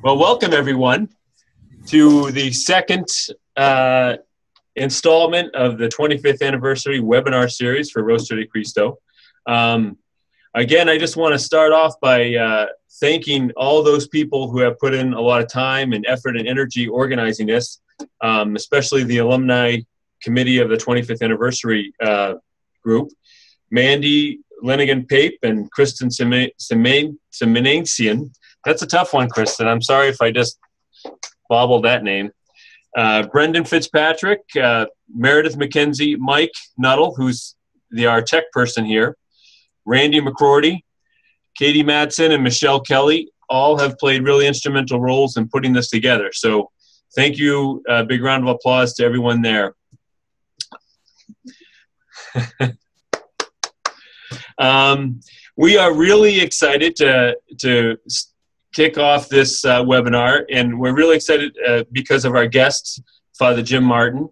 Well, welcome everyone to the second installment of the 25th anniversary webinar series for Rostro de Cristo. Again, I just want to start off by thanking all those people who have put in a lot of time and effort and energy organizing this, especially the alumni committee of the 25th anniversary group. Mandy Lenigan-Pape and Kristen Semenasian. That's a tough one, Kristen. I'm sorry if I just bobbled that name. Brendan Fitzpatrick, Meredith McKenzie, Mike Nuttall, who's our tech person here, Randy McCrory, Katie Madsen, and Michelle Kelly all have played really instrumental roles in putting this together. So thank you. A big round of applause to everyone there. We are really excited to kick off this webinar, and we're really excited because of our guests, Father Jim Martin.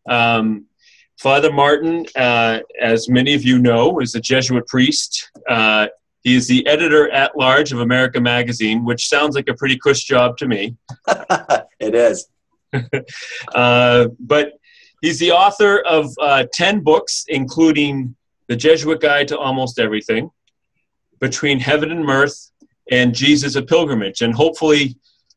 Father Martin, as many of you know, is a Jesuit priest. He is the editor-at-large of America Magazine, which sounds like a pretty cush job to me. It is. But he's the author of 10 books, including The Jesuit Guide to Almost Everything, Between Heaven and Mirth, and Jesus a Pilgrimage. And hopefully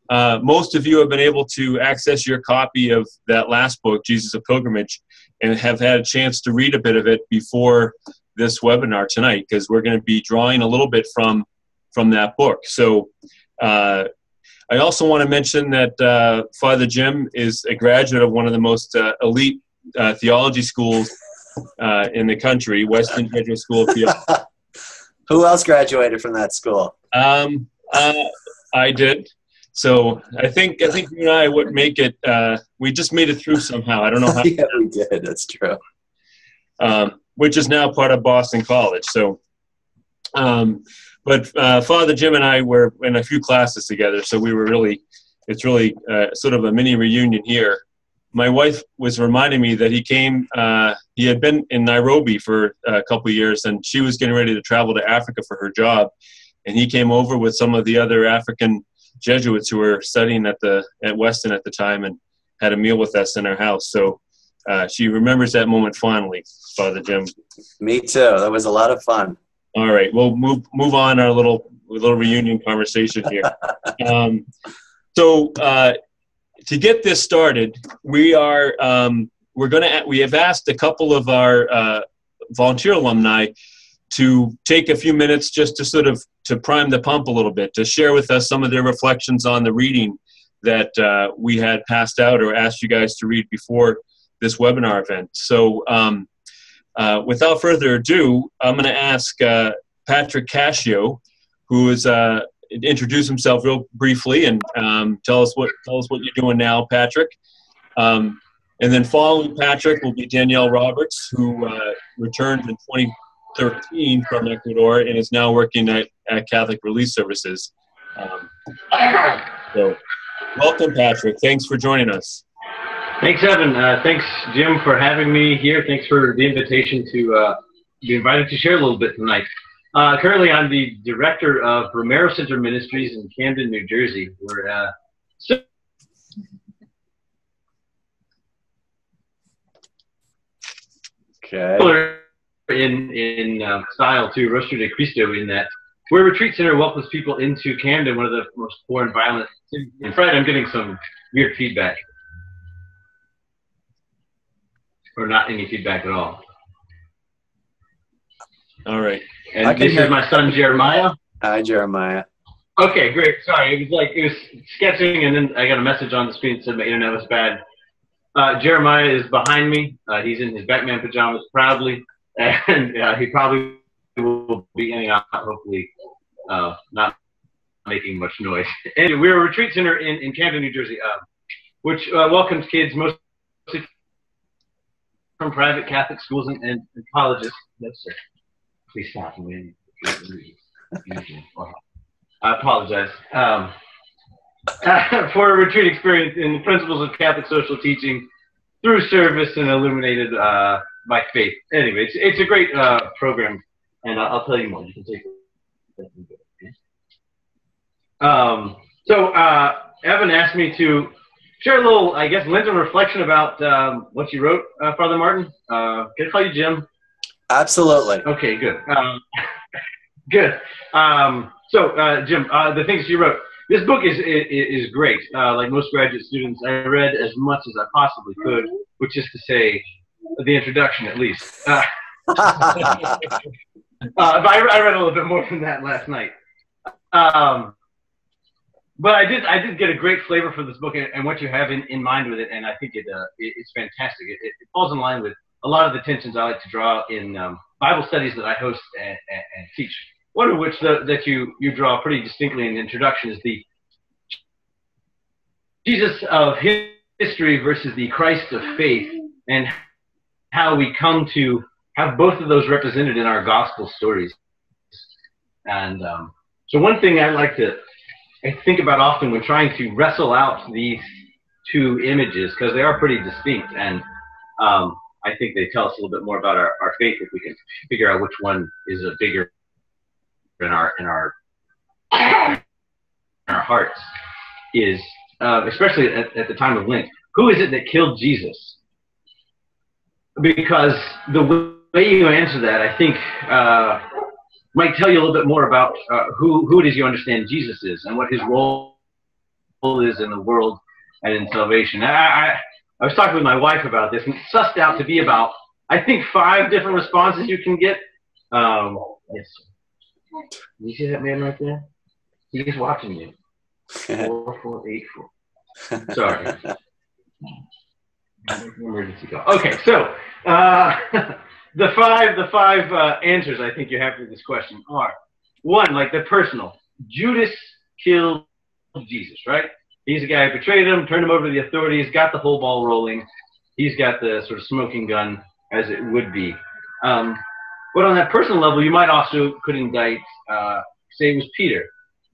most of you have been able to access your copy of that last book, Jesus a Pilgrimage, and have had a chance to read a bit of it before this webinar tonight, because we're going to be drawing a little bit from that book. So I also want to mention that Father Jim is a graduate of one of the most elite theology schools in the country, Western Jesuit School of Theology. Who else graduated from that school? I did. So I think you and I would make it. We just made it through somehow. I don't know how. Yeah, we did. That's true. Which is now part of Boston College. So, but Father Jim and I were in a few classes together. So we were really. It's really sort of a mini reunion here. My wife was reminding me that he came, he had been in Nairobi for a couple of years, and she was getting ready to travel to Africa for her job. And he came over with some of the other African Jesuits who were studying at Weston at the time, and had a meal with us in our house. So she remembers that moment fondly, Father Jim. Me too. That was a lot of fun. All right, we'll move on our little reunion conversation here. To get this started, we have asked a couple of our volunteer alumni to take a few minutes just to sort of to prime the pump a little bit, to share with us some of their reflections on the reading that we had passed out or asked you guys to read before this webinar event. So without further ado, I'm going to ask Patrick Cascio, who is introduce himself real briefly and tell us what you're doing now, Patrick. And then following Patrick will be Danielle Roberts, who returned in 2013 from Ecuador and is now working at Catholic Relief Services. So welcome, Patrick. Thanks for joining us. Thanks, Evan. Thanks, Jim, for having me here. Thanks for the invitation to be invited to share a little bit tonight. Currently, I'm the director of Romero Center Ministries in Camden, New Jersey. We're similar in style to Rostro de Cristo, in that we're a retreat center welcomes people into Camden, one of the most poor and violent cities. In fact, I'm getting some weird feedback, or not any feedback at all. All right. And this is my son, Jeremiah. Hi, Jeremiah. Okay, great. Sorry, it was sketching, and then I got a message on the screen that said my internet was bad. Jeremiah is behind me. He's in his Batman pajamas proudly, and he probably will be in and out, hopefully not making much noise. Anyway, we're a retreat center in Camden, New Jersey, which welcomes kids mostly from private Catholic schools and colleges. No, sir. Please stop. I apologize. For a retreat experience in the principles of Catholic social teaching through service and illuminated by faith. Anyway, it's a great program, and I'll tell you more. You can take it. So Evan asked me to share a little, I guess, Lenten reflection about what you wrote, Father Martin. Can I call you Jim? Absolutely. Okay, good. Good. So, Jim, the things you wrote. This book is great. Like most graduate students, I read as much as I possibly could, which is to say, the introduction at least. But I read a little bit more than that last night. But I did get a great flavor for this book and what you have in mind with it, and I think it's fantastic. It falls in line with a lot of the tensions I like to draw in Bible studies that I host and teach. One of which that you draw pretty distinctly in the introduction is the Jesus of history versus the Christ of faith, and how we come to have both of those represented in our gospel stories. And so one thing I think about often when trying to wrestle out these two images, because they are pretty distinct, and I think they tell us a little bit more about our faith if we can figure out which one is a bigger in our hearts, is especially at the time of Lent, who is it that killed Jesus? Because the way you answer that, I think, might tell you a little bit more about who it is you understand Jesus is and what his role is in the world and in salvation. I was talking with my wife about this, and it's sussed out to be about, I think, 5 different responses you can get. Yes. You see that man right there? He's watching you. 4484. Sorry. Emergency call. Okay, so the five answers I think you have to this question are: 1, like the personal. Judas killed Jesus, right? He's the guy who betrayed him, turned him over to the authorities, got the whole ball rolling. He's got the sort of smoking gun, as it would be. But on that personal level, you might also could indict, say it was Peter.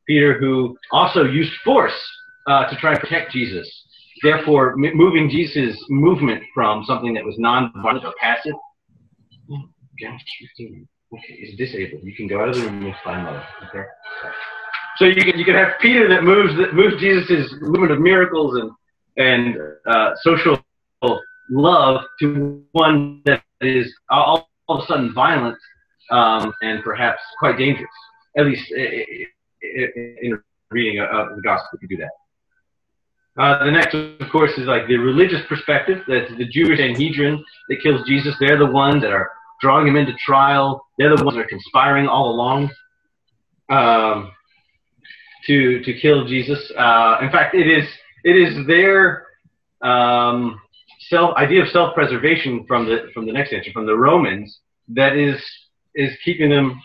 Peter, who also used force to try and protect Jesus, therefore moving Jesus' movement from something that was non-violent or passive. Okay, is disabled. You can go out of the room with my mother. Okay. So you can have Peter that moves Jesus' movement of miracles and social love to one that is all of a sudden violent and perhaps quite dangerous. At least in reading of the gospel, you could do that. The next, of course, is like the religious perspective. That's the Jewish Sanhedrin that kills Jesus. They're the ones that are drawing him into trial. They're the ones that are conspiring all along to kill Jesus. In fact, it is their idea of self-preservation from the next answer, from the Romans, that is keeping them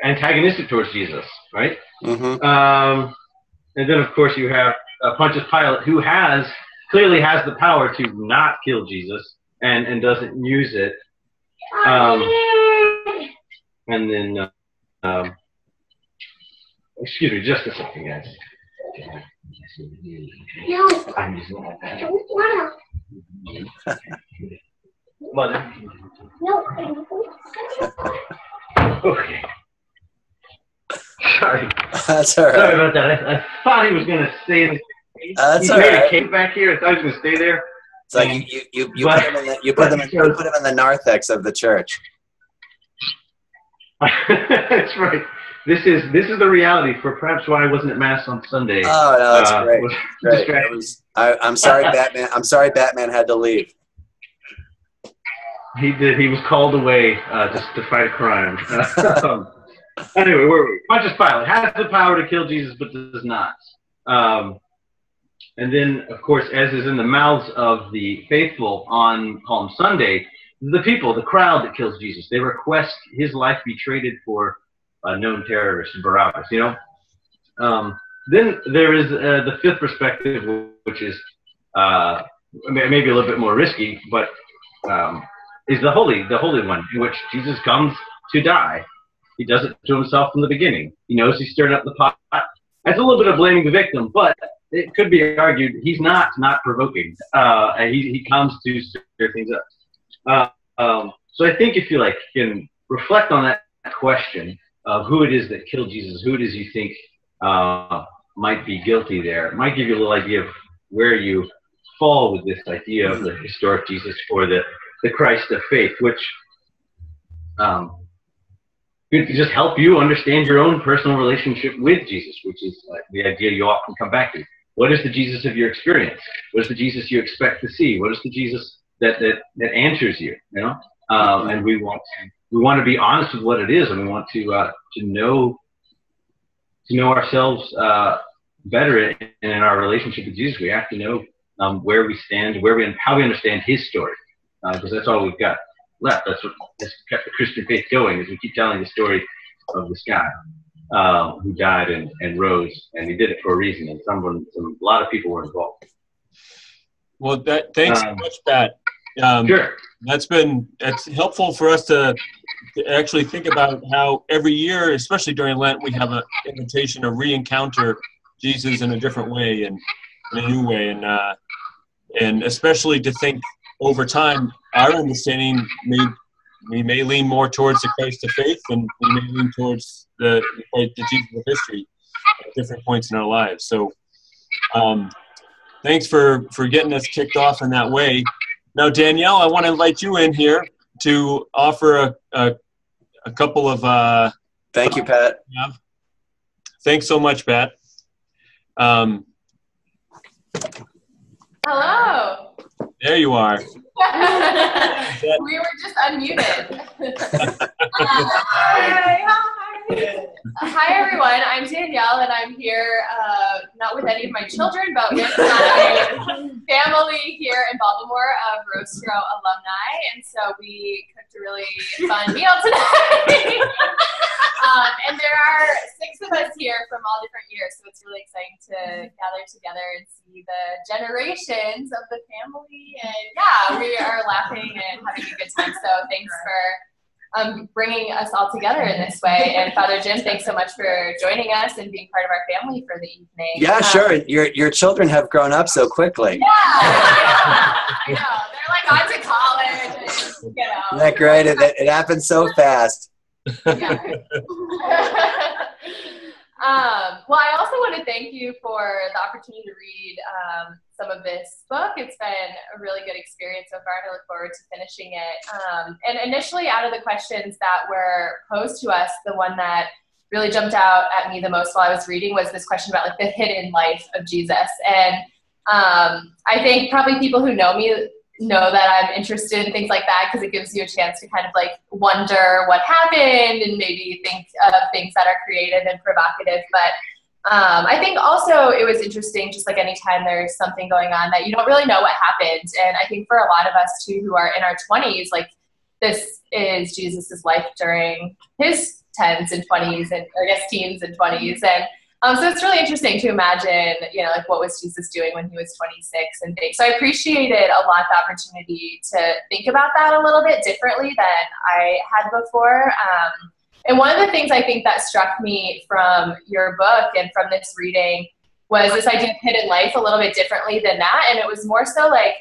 antagonistic towards Jesus, right? Mm-hmm. And then, of course, you have Pontius Pilate, who clearly has the power to not kill Jesus and doesn't use it. And then, excuse me, just a second, guys. No. I'm using that. Mother. No. Okay. Sorry. That's all right. Sorry about that. I thought he was going to stay in the cave. That's all right. He made right. a cave back here. I thought he was going to stay there. It's like you put them in the narthex of the church. That's right. This is the reality for perhaps why I wasn't at Mass on Sunday. Oh no, that's great. I'm sorry, Batman. I'm sorry, Batman had to leave. He did. He was called away just to fight a crime. Anyway, where were we? Pontius Pilate has the power to kill Jesus, but does not. And then, of course, as is in the mouths of the faithful on Palm Sunday, the people, the crowd that kills Jesus, they request his life be traded for a known terrorist, Barabbas, you know? Then there is the 5th perspective, which is maybe a little bit more risky, but is the holy one, in which Jesus comes to die. He does it to himself from the beginning. He knows he's stirring up the pot. That's a little bit of blaming the victim, but it could be argued he's not provoking. He comes to stir things up. So I think if you can reflect on that question of who it is that killed Jesus, who it is you think might be guilty there. It might give you a little idea of where you fall with this idea of the historic Jesus or the Christ of faith, which could just help you understand your own personal relationship with Jesus, which is the idea you often come back to. What is the Jesus of your experience? What is the Jesus you expect to see? What is the Jesus that answers you? You know, and we want to be honest with what it is, and we want to know ourselves better in our relationship with Jesus. We have to know where we stand, how we understand His story, because that's all we've got left. That's what has kept the Christian faith going, is we keep telling the story of this guy who died and rose, and he did it for a reason, and a lot of people were involved. Well, thanks so much, Pat. Sure. That's helpful for us to actually think about how every year, especially during Lent, we have an invitation to re-encounter Jesus in a different way and in a new way, and especially to think over time, our understanding we may lean more towards the Christ of faith, and we may lean towards the Jesus of history at different points in our lives. So thanks for getting us kicked off in that way. Now, Danielle, I want to invite you in here to offer a couple of... Thank you, Pat. Yeah. Thanks so much, Pat. Hello. There you are. We were just unmuted. Hi. Hi, everyone. I'm Danielle, and I'm here not with any of my children, but with my family here in Baltimore of Rostro Alumni. And so we cooked a really fun meal today. And there are 6 of us here from all different years, so it's really exciting to gather together and see the generations of the family. And yeah, we are laughing and having a good time. So thanks for bringing us all together in this way. And Father Jim, thanks so much for joining us and being part of our family for the evening. Yeah, sure. Your children have grown up so quickly. Yeah, I know. They're like on to college. And, you know. Isn't that great? It happens so fast. Yeah. Well, I also want to thank you for the opportunity to read some of this book. It's been a really good experience so far, and I look forward to finishing it. And initially, out of the questions that were posed to us, the one that really jumped out at me the most while I was reading was this question about like the hidden life of Jesus. And I think probably people who know me know that I'm interested in things like that, because it gives you a chance to kind of like wonder what happened and maybe think of things that are creative and provocative. But I think also it was interesting, just like anytime there's something going on that you don't really know what happened. And I think for a lot of us too, who are in our 20s, like this is Jesus's life during his 10s and 20s, and or I guess teens and 20s. And so it's really interesting to imagine, you know, like what was Jesus doing when he was 26 and things. So I appreciated a lot the opportunity to think about that a little bit differently than I had before. And one of the things I think that struck me from your book and from this reading was this idea of hidden life a little bit differently than that. And it was more so like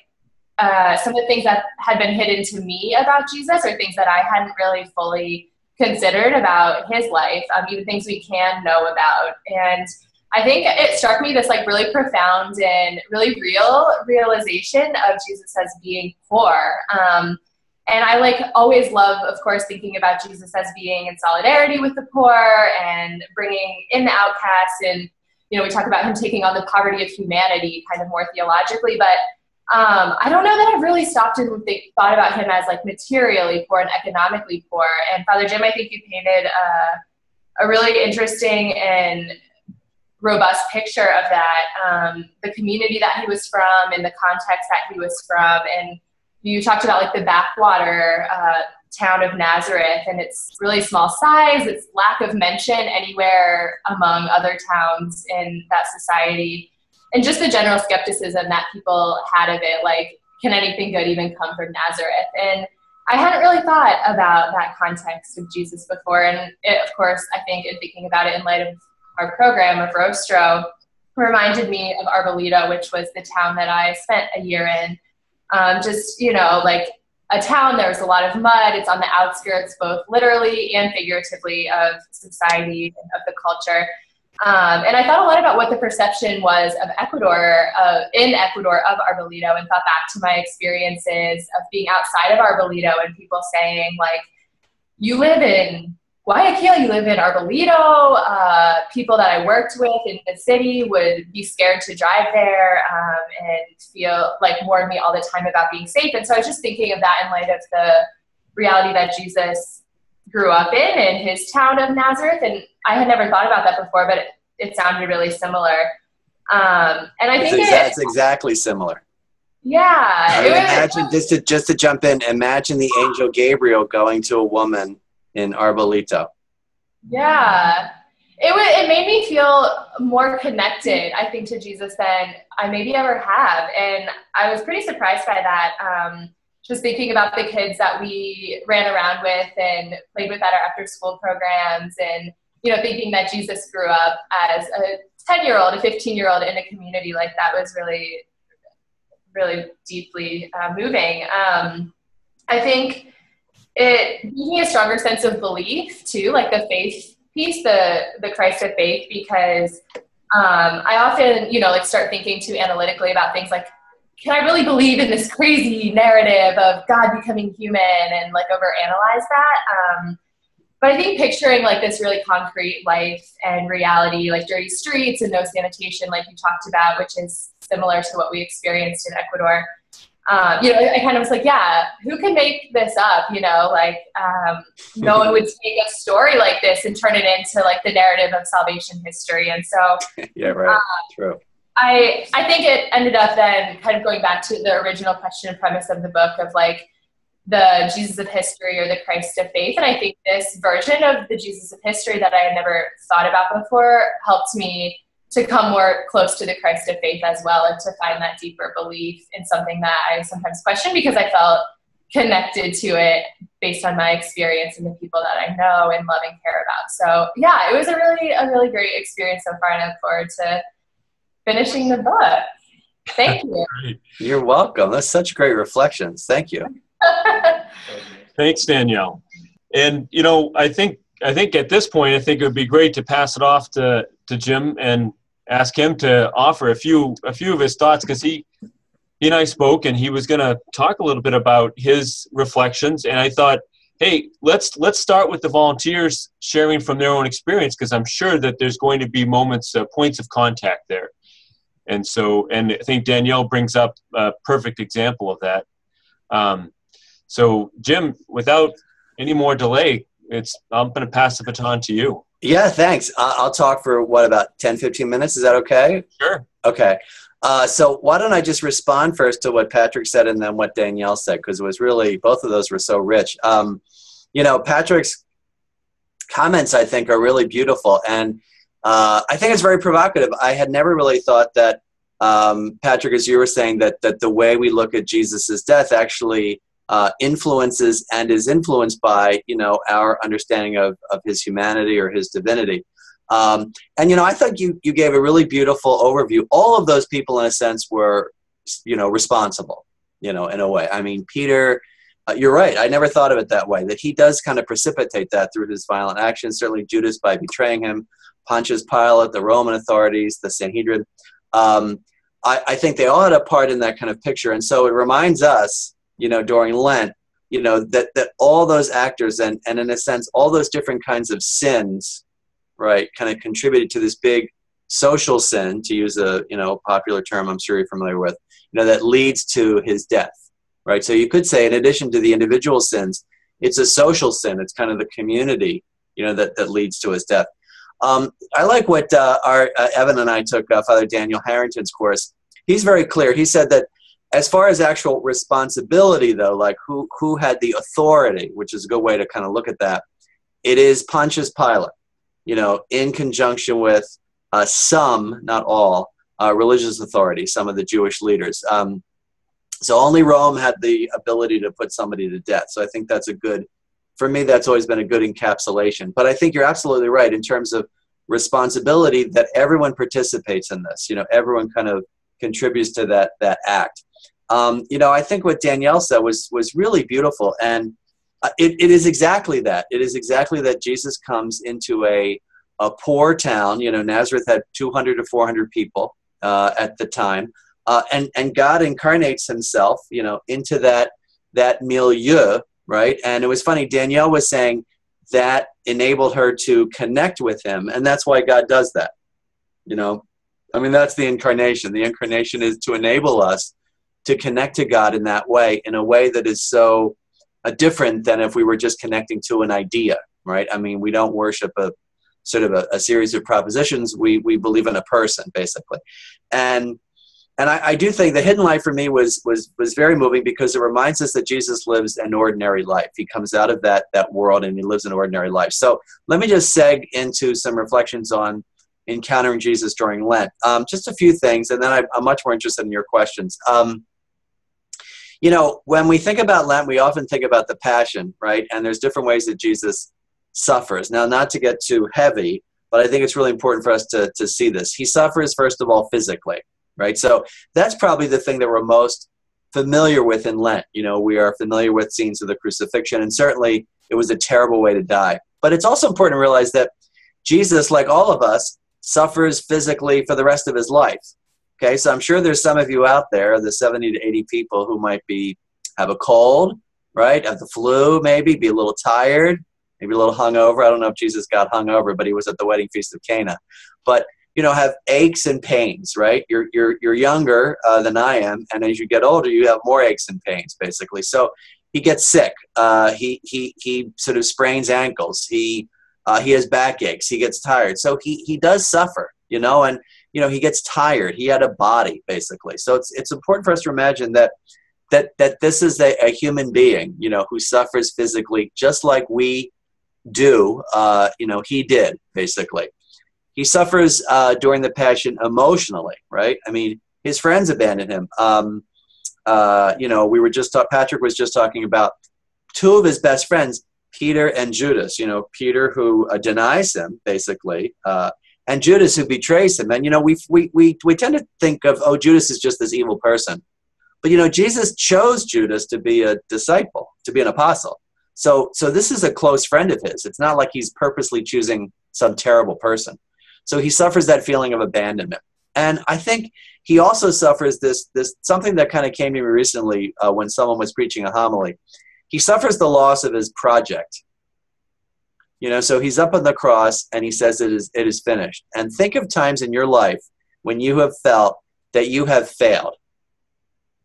some of the things that had been hidden to me about Jesus, or things that I hadn't really fully considered about his life, even things we can know about. And I think it struck me this like really profound and really real realization of Jesus as being poor. And I like always love, of course, thinking about Jesus as being in solidarity with the poor and bringing in the outcasts. And, you know, we talk about him taking on the poverty of humanity kind of more theologically, but I don't know that I've really stopped and thought about him as like materially poor and economically poor. And Father Jim, I think you painted a really interesting and robust picture of that, the community that he was from and the context that he was from. And you talked about like the backwater town of Nazareth and its really small size, its lack of mention anywhere among other towns in that society. And just the general skepticism that people had of it, like, can anything good even come from Nazareth? And I hadn't really thought about that context of Jesus before. And it, of course, I think in thinking about it in light of our program of Rostro, reminded me of Arbolito, which was the town that I spent a year in. Just, you know, like a town, there was a lot of mud. It's on the outskirts, both literally and figuratively, of society and of the culture. And I thought a lot about what the perception was of Ecuador, in Ecuador, of Arbolito, and thought back to my experiences of being outside of Arbolito and people saying, like, you live in Guayaquil, you live in Arbolito. People that I worked with in the city would be scared to drive there and feel like warn me all the time about being safe. And so I was just thinking of that in light of the reality that Jesus grew up in his town of Nazareth. And I had never thought about that before, but it sounded really similar. And I think it's exactly similar. Yeah. I mean, imagine, just to jump in, imagine the angel Gabriel going to a woman in Arbolito. Yeah. It made me feel more connected, I think, to Jesus than I maybe ever have. And I was pretty surprised by that. Just thinking about the kids that we ran around with and played with at our after school programs, and, you know, thinking that Jesus grew up as a 10-year-old, a 15-year-old in a community like that was really, really deeply moving. I think it gave me a stronger sense of belief too, like the faith piece, the Christ of faith, because I often, you know, like start thinking too analytically about things like, can I really believe in this crazy narrative of God becoming human and like overanalyze that? But I think picturing like this really concrete life and reality, like dirty streets and no sanitation, like you talked about, which is similar to what we experienced in Ecuador. You know, I kind of was like, yeah, who can make this up? You know, like no one would take a story like this and turn it into like the narrative of salvation history. And so, yeah, right, true. I think it ended up then kind of going back to the original question and premise of the book of like the Jesus of history or the Christ of faith. And I think this version of the Jesus of history that I had never thought about before helped me to come more close to the Christ of faith as well, and to find that deeper belief in something that I sometimes question because I felt connected to it based on my experience and the people that I know and love and care about. So yeah, it was a really great experience so far, and I look forward to finishing the book. Thank you. You're welcome. That's such great reflections. Thank you. Thanks, Danielle. And, you know, I think at this point, I think it would be great to pass it off to Jim and ask him to offer a few of his thoughts, because he and I spoke, and he was going to talk a little bit about his reflections. And I thought, hey, let's start with the volunteers sharing from their own experience, because I'm sure that there's going to be moments, points of contact there. And so, and I think Danielle brings up a perfect example of that. So Jim, without any more delay, I'm going to pass the baton to you. Yeah, thanks. I'll talk for about 10, 15 minutes. Is that okay? Sure. Okay. So why don't I just respond first to what Patrick said and then what Danielle said, because it was really, both of those were so rich. You know, Patrick's comments, I think, are really beautiful. And I think it's very provocative. I had never really thought that, Patrick, as you were saying, that the way we look at Jesus's death actually influences and is influenced by, you know, our understanding of his humanity or his divinity. And, you know, I thought you gave a really beautiful overview. All of those people, in a sense, were, you know, responsible, you know, in a way. I mean, Peter, you're right. I never thought of it that way, that he does kind of precipitate that through his violent actions. Certainly Judas by betraying him, Pontius Pilate, the Roman authorities, the Sanhedrin. I think they all had a part in that kind of picture. And so it reminds us, you know, during Lent, you know, that all those actors and in a sense, all those different kinds of sins, right, kind of contributed to this big social sin, to use a, you know, popular term I'm sure you're familiar with, you know, that leads to his death, right? So you could say, in addition to the individual sins, it's a social sin. It's kind of the community, you know, that leads to his death. I like what our Evan and I took Father Daniel Harrington's course. He's very clear. He said that as far as actual responsibility, though, like who had the authority, which is a good way to kind of look at that, it is Pontius Pilate, you know, in conjunction with some, not all, religious authorities, some of the Jewish leaders. So only Rome had the ability to put somebody to death. So I think that's a good, for me, that's always been a good encapsulation. But I think you're absolutely right in terms of responsibility, that everyone participates in this. You know, everyone kind of contributes to that act. You know, I think what Danielle said was really beautiful, and it is exactly that. It is exactly that Jesus comes into a a poor town. You know, Nazareth had 200 to 400 people at the time. And God incarnates himself, you know, into that milieu, right? And it was funny, Danielle was saying that enabled her to connect with him, and that's why God does that. You know, I mean, that's the incarnation. The incarnation is to enable us to connect to God in that way, in a way that is so different than if we were just connecting to an idea, right? I mean, we don't worship a sort of a series of propositions. We believe in a person, basically. And I do think the hidden life for me was very moving, because it reminds us that Jesus lives an ordinary life. He comes out of that world and he lives an ordinary life. So let me just seg into some reflections on encountering Jesus during Lent. Just a few things, and then I'm much more interested in your questions. You know, when we think about Lent, we often think about the Passion, right? And there's different ways that Jesus suffers. Now, not to get too heavy, but I think it's really important for us to see this. He suffers, first of all, physically, right? So that's probably the thing that we're most familiar with in Lent. You know, we are familiar with scenes of the crucifixion, and certainly it was a terrible way to die. But it's also important to realize that Jesus, like all of us, suffers physically for the rest of his life. Okay, so I'm sure there's some of you out there, the 70 to 80 people who might have a cold, right? Have the flu, maybe, be a little tired, maybe a little hungover. I don't know if Jesus got hungover, but he was at the wedding feast of Cana. But, you know, have aches and pains, right? You're younger than I am, and as you get older, you have more aches and pains, basically. So he gets sick. He sort of sprains ankles. He has backaches. He gets tired. So he does suffer, you know, and, you know, he gets tired. He had a body, basically. So it's important for us to imagine that this is a human being, you know, who suffers physically just like we do. You know, he did, basically. He suffers during the Passion emotionally, right? I mean, his friends abandoned him. You know, Patrick was just talking about two of his best friends, Peter and Judas. You know, Peter, who denies him, basically, and Judas, who betrays him. And, you know, we tend to think of, oh, Judas is just this evil person. But, you know, Jesus chose Judas to be a disciple, to be an apostle. So this is a close friend of his. It's not like he's purposely choosing some terrible person. So he suffers that feeling of abandonment. And I think he also suffers this something that kind of came to me recently when someone was preaching a homily. He suffers the loss of his project. You know, so he's up on the cross and he says it is finished. And think of times in your life when you have felt that you have failed.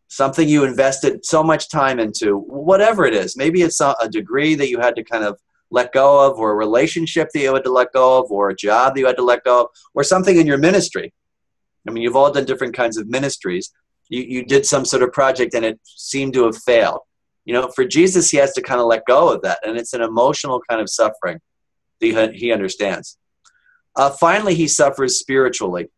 Something you invested so much time into, whatever it is. Maybe it's a degree that you had to kind of let go of, or a relationship that you had to let go of, or a job that you had to let go of, or something in your ministry. I mean, you've all done different kinds of ministries. You did some sort of project and it seemed to have failed. You know, for Jesus, he has to kind of let go of that. And it's an emotional kind of suffering that he understands. Finally, he suffers spiritually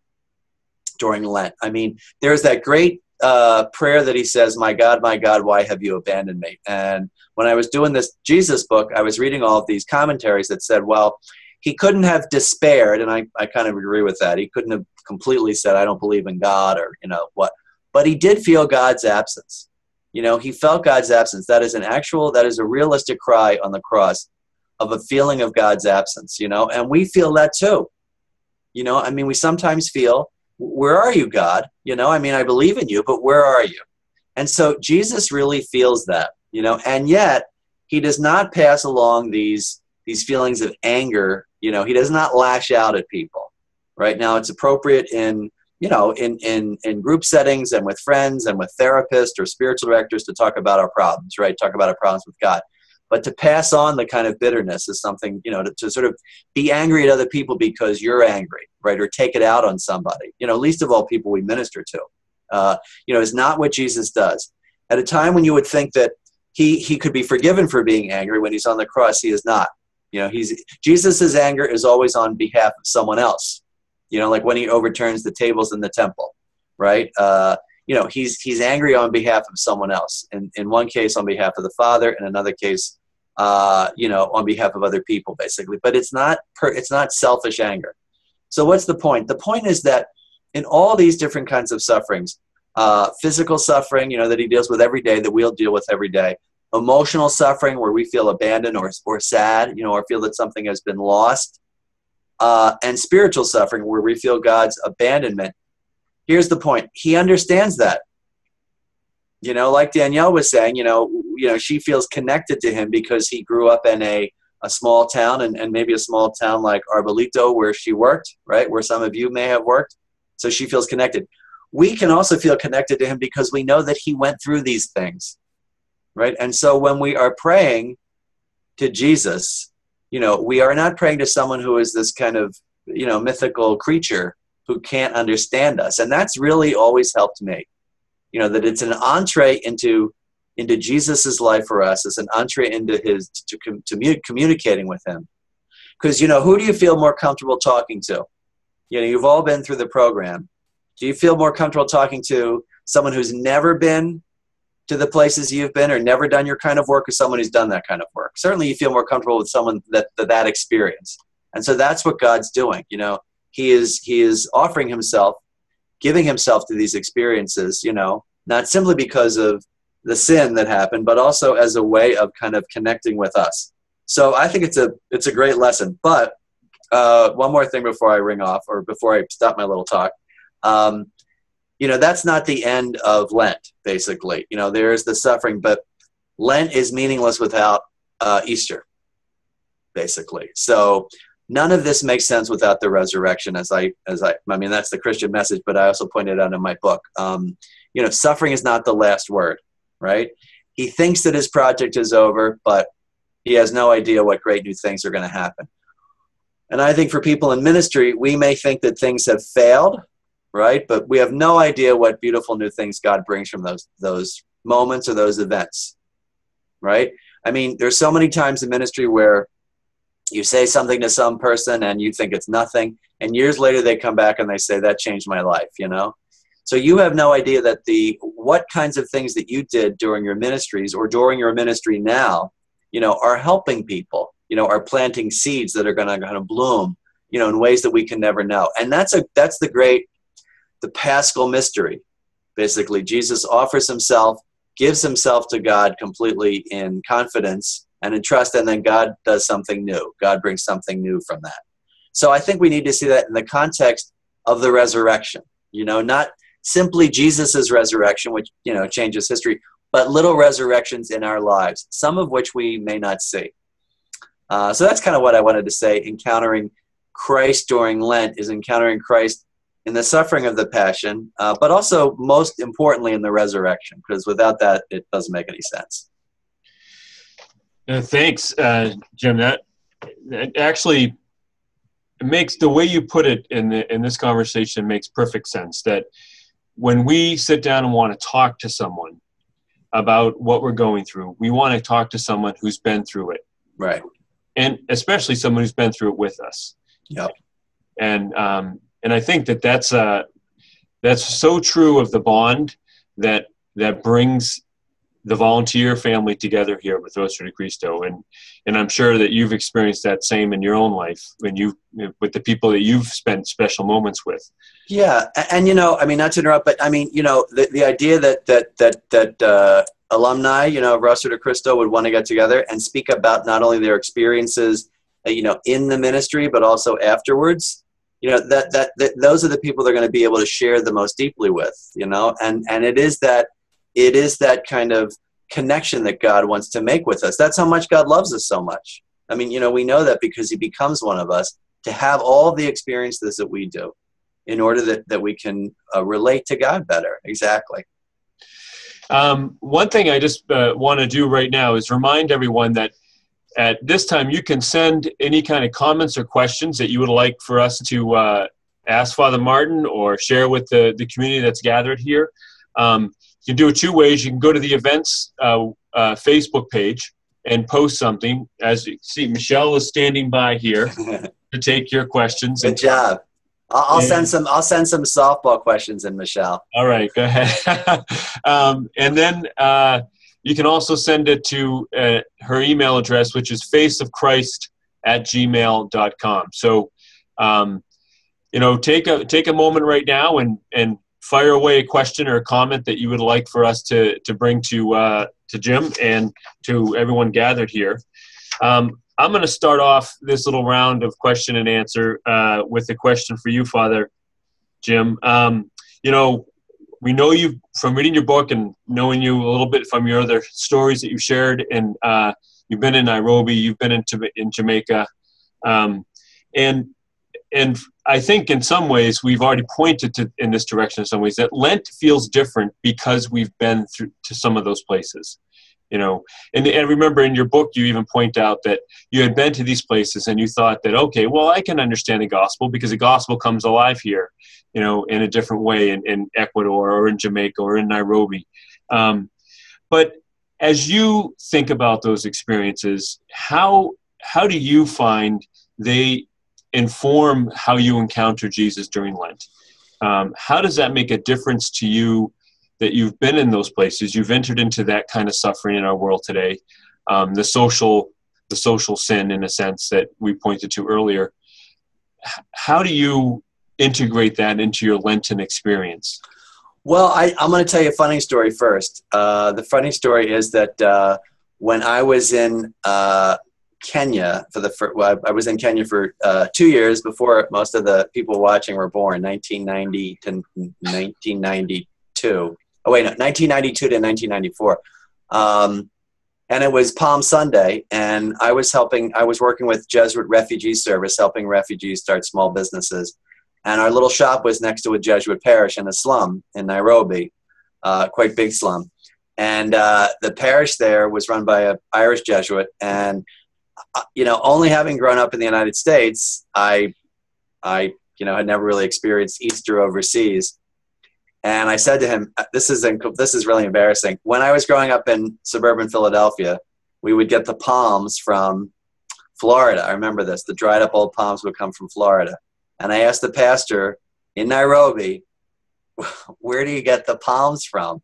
during Lent. I mean, there's that great prayer that he says, my God, why have you abandoned me? And when I was doing this Jesus book, I was reading all of these commentaries that said, well, he couldn't have despaired, and I kind of agree with that. He couldn't have completely said, I don't believe in God, or, you know, what. But he did feel God's absence. You know, he felt God's absence. That is a realistic cry on the cross of a feeling of God's absence, you know, and we feel that too. You know, I mean, we sometimes feel, where are you, God? You know, I mean, I believe in you, but where are you? And so Jesus really feels that, you know, and yet he does not pass along these feelings of anger. You know, he does not lash out at people. Right now, it's appropriate in, you know, in group settings and with friends and with therapists or spiritual directors to talk about our problems, right? Talk about our problems with God. But to pass on the kind of bitterness is something, you know, to sort of be angry at other people because you're angry, right? Or take it out on somebody, you know, least of all people we minister to, you know, is not what Jesus does. At a time when you would think that he could be forgiven for being angry, when he's on the cross, he is not. You know, Jesus's anger is always on behalf of someone else. You know, like when he overturns the tables in the temple, right? You know, he's angry on behalf of someone else. In one case, on behalf of the Father. In another case, you know, on behalf of other people, basically. But it's not selfish anger. So what's the point? The point is that in all these different kinds of sufferings, physical suffering, you know, that he deals with every day, that we'll deal with every day, emotional suffering where we feel abandoned or sad, you know, or feel that something has been lost, and spiritual suffering where we feel God's abandonment. Here's the point. He understands that. Like Danielle was saying, she feels connected to him because he grew up in a small town and maybe a small town like Arbolito where she worked, right? Where some of you may have worked. So she feels connected. We can also feel connected to him because we know that he went through these things, right? And so when we are praying to Jesus, we are not praying to someone who is this kind of, mythical creature who can't understand us. And that's really always helped me, that it's an entree into Jesus's life for us. It's an entree into communicating with him. Because, who do you feel more comfortable talking to? You've all been through the program. Do you feel more comfortable talking to someone who's never been to the places you've been or never done your kind of work, or someone who's done that kind of work? Certainly you feel more comfortable with someone that experience. And so that's what God's doing. He is offering himself, giving himself to these experiences, not simply because of the sin that happened, but also as a way of kind of connecting with us. So I think it's a great lesson. But one more thing before I ring off, or before I stop my little talk. That's not the end of Lent, basically. There is the suffering, but Lent is meaningless without Easter, basically. So none of this makes sense without the resurrection, I mean, that's the Christian message, but I also pointed out in my book, suffering is not the last word, right? He thinks that his project is over, but he has no idea what great new things are going to happen. And I think for people in ministry, we may think that things have failed, right? But we have no idea what beautiful new things God brings from those moments or those events, right? I mean, there's so many times in ministry where you say something to some person and you think it's nothing, and years later they come back and they say, that changed my life, So you have no idea that what kinds of things that you did during your ministries or during your ministry now, are helping people, are planting seeds that are going to kind of bloom, in ways that we can never know. And that's the Paschal mystery. Basically, Jesus offers himself, gives himself to God completely in confidence and in trust, and then God does something new. God brings something new from that. So I think we need to see that in the context of the resurrection, not simply Jesus's resurrection, which, changes history, but little resurrections in our lives, some of which we may not see. So that's kind of what I wanted to say. Encountering Christ during Lent is encountering Christ in the suffering of the Passion, but also most importantly in the resurrection, because without that, it doesn't make any sense. Thanks, Jim. That actually makes, the way you put it in this conversation makes perfect sense. That when we sit down and want to talk to someone about what we're going through, we want to talk to someone who's been through it, right? And especially someone who's been through it with us. Yep. And I think that's so true of the bond that brings the volunteer family together here with Rostro de Cristo, and I'm sure that you've experienced that same in your own life with the people that you've spent special moments with. Yeah, and I mean, not to interrupt, but I mean, the idea that alumni, of Rostro de Cristo would want to get together and speak about not only their experiences, in the ministry, but also afterwards. That those are the people they're going to be able to share the most deeply with. And it is that kind of connection that God wants to make with us. That's how much God loves us so much. I mean, we know that because he becomes one of us to have all the experiences that we do in order that we can relate to God better. Exactly. One thing I just want to do right now is remind everyone that at this time you can send any kind of comments or questions that you would like for us to ask Father Martin or share with the community that's gathered here. You can do it two ways. You can go to the events Facebook page and post something. As you see, Michelle is standing by here to take your questions. Good job. I'll send some softball questions in, Michelle. All right, go ahead. And then you can also send it to her email address, which is faceofchrist@gmail.com. So, take a moment right now and fire away a question or a comment that you would like for us to bring to Jim and to everyone gathered here. I'm going to start off this little round of question and answer with a question for you, Father Jim. We know you from reading your book and knowing you a little bit from your other stories that you've shared, and you've been in Nairobi, you've been in Jamaica, and I think in some ways we've already pointed in this direction in some ways that Lent feels different because we've been to some of those places. And remember in your book, you even point out that you had been to these places and you thought that, okay, well, I can understand the gospel because the gospel comes alive here, in a different way in Ecuador or in Jamaica or in Nairobi. But as you think about those experiences, how do you find they inform how you encounter Jesus during Lent? How does that make a difference to you that you've been in those places? You've entered into that kind of suffering in our world today, the social sin, in a sense, that we pointed to earlier. How do you integrate that into your Lenten experience? Well, I'm going to tell you a funny story first. The funny story is that when I was in Kenya I was in Kenya for 2 years before most of the people watching were born, 1990 to 1992. 1992 to 1994. And it was Palm Sunday, and I was working with Jesuit Refugee Service, helping refugees start small businesses. And our little shop was next to a Jesuit parish in a slum in Nairobi, quite big slum. And the parish there was run by an Irish Jesuit. And, only having grown up in the United States, I had never really experienced Easter overseas. And I said to him, this is really embarrassing. When I was growing up in suburban Philadelphia, we would get the palms from Florida. I remember this. The dried up old palms would come from Florida. And I asked the pastor in Nairobi, where do you get the palms from?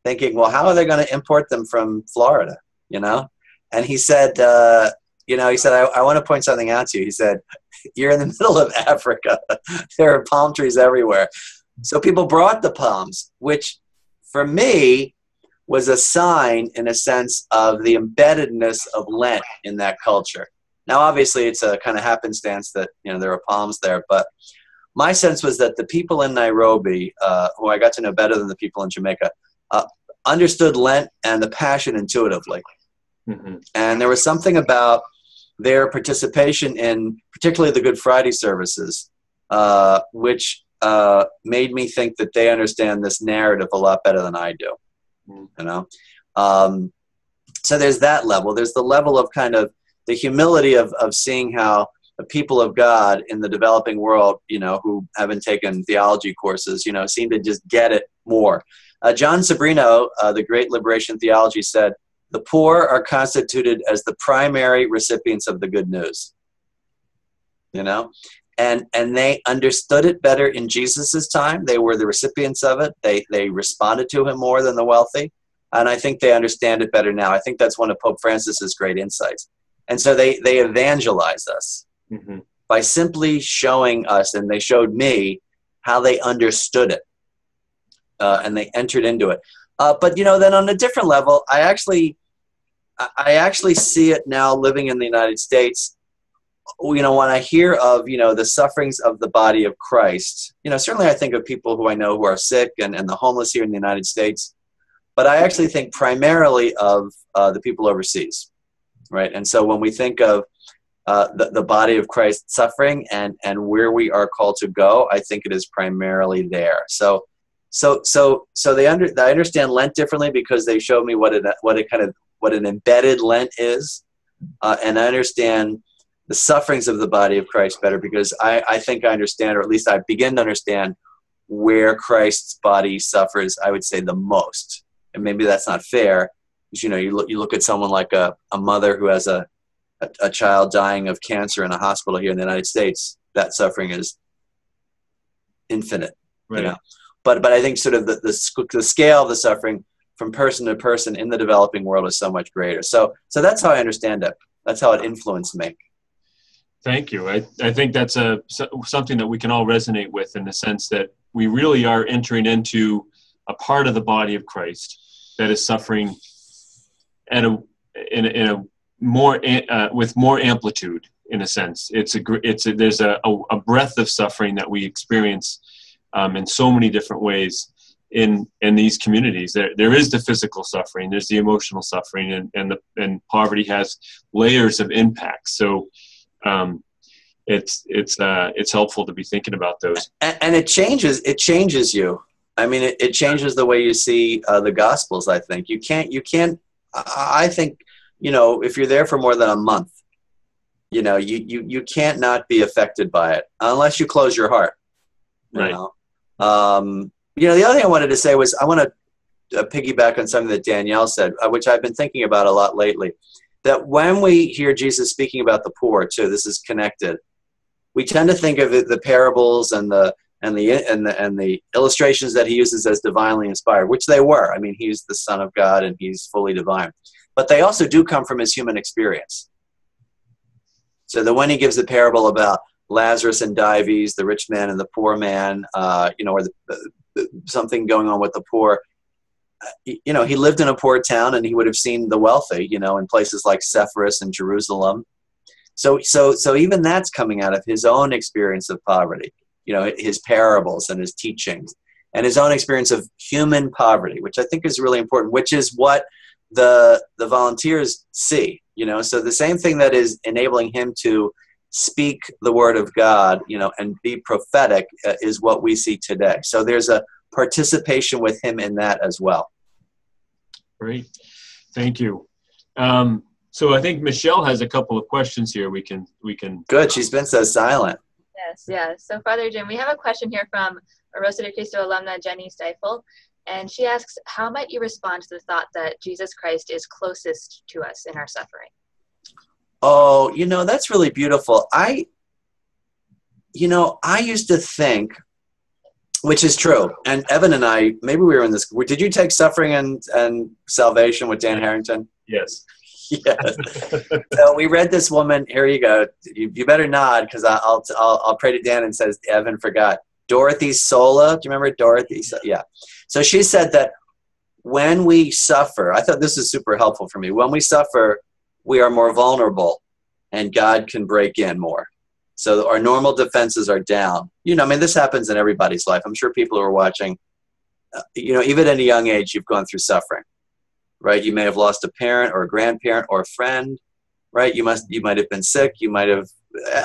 Thinking, well, how are they going to import them from Florida? And he said, I want to point something out to you. He said, you're in the middle of Africa. There are palm trees everywhere. So people brought the palms, which for me was a sign, in a sense, of the embeddedness of Lent in that culture. Now, obviously, it's a kind of happenstance that, there are palms there. But my sense was that the people in Nairobi, who I got to know better than the people in Jamaica, understood Lent and the Passion intuitively. Mm-hmm. And there was something about their participation in particularly the Good Friday services, which made me think that they understand this narrative a lot better than I do, So there's that level. There's the level of kind of the humility of seeing how the people of God in the developing world, who haven't taken theology courses, seem to just get it more. John Sobrino, the great liberation theology, said, the poor are constituted as the primary recipients of the good news, And they understood it better in Jesus's time. They were the recipients of it. They responded to him more than the wealthy. And I think they understand it better now. I think that's one of Pope Francis's great insights. And so they evangelize us by simply showing us, and they showed me how they understood it. And they entered into it. But, then on a different level, I actually see it now living in the United States. When I hear of, the sufferings of the body of Christ, certainly I think of people who I know who are sick and the homeless here in the United States, but I actually think primarily of the people overseas, right? And so when we think of the body of Christ suffering and where we are called to go, I think it is primarily there. So I understand Lent differently because they showed me what an embedded Lent is, and I understand the sufferings of the body of Christ better because I think I understand, or at least I begin to understand, where Christ's body suffers, I would say, the most. And maybe that's not fair, because you look at someone like a mother who has a child dying of cancer in a hospital here in the United States. That suffering is infinite, right. But I think sort of the scale of the suffering from person to person in the developing world is so much greater. So that's how I understand it. That's how it influenced me. Thank you. I think that's something that we can all resonate with, in the sense that we really are entering into a part of the body of Christ that is suffering in a with more amplitude, in a sense. There's a breadth of suffering that we experience in so many different ways in these communities. There is the physical suffering, there's the emotional suffering, and poverty has layers of impact. So it's helpful to be thinking about those. And it changes you. I mean, it changes the way you see the Gospels. I think you can't. I think, if you're there for more than a month, you can't not be affected by it unless you close your heart. Right. The other thing I wanted to say was I want to piggyback on something that Danielle said, which I've been thinking about a lot lately. That when we hear Jesus speaking about the poor too, this is connected. We tend to think of the parables and the illustrations that he uses as divinely inspired, which they were. I mean, he's the Son of God and he's fully divine. But they also do come from his human experience. So that when he gives the parable about Lazarus and Dives, the rich man and the poor man, or something going on with the poor, he lived in a poor town and he would have seen the wealthy, in places like Sepphoris and Jerusalem. So even that's coming out of his own experience of poverty, his parables and his teachings and his own experience of human poverty, which I think is really important, which is what the volunteers see, so the same thing that is enabling him to speak the word of God, and be prophetic is what we see today. So there's a participation with him in that as well. Great. Thank you. So I think Michelle has a couple of questions here. We can. Good. She's been so silent. Yes. So Father Jim, we have a question here from Rostro Cristo alumna Jenny Steifel. And she asks, how might you respond to the thought that Jesus Christ is closest to us in our suffering? Oh, that's really beautiful. I used to think, which is true, and Evan and I, maybe we were in this, did you take Suffering and Salvation with Dan Harrington? Yes. Yes. So we read this woman, here you go, you better nod, because I'll pray to Dan and says, Evan forgot. Dorothy Sola, do you remember Dorothy? Yeah. So she said that when we suffer, I thought this is super helpful for me. When we suffer, we are more vulnerable and God can break in more. So our normal defenses are down. This happens in everybody's life. I'm sure people who are watching, even at a young age, you've gone through suffering, right? You may have lost a parent or a grandparent or a friend, right? You might have been sick. You might have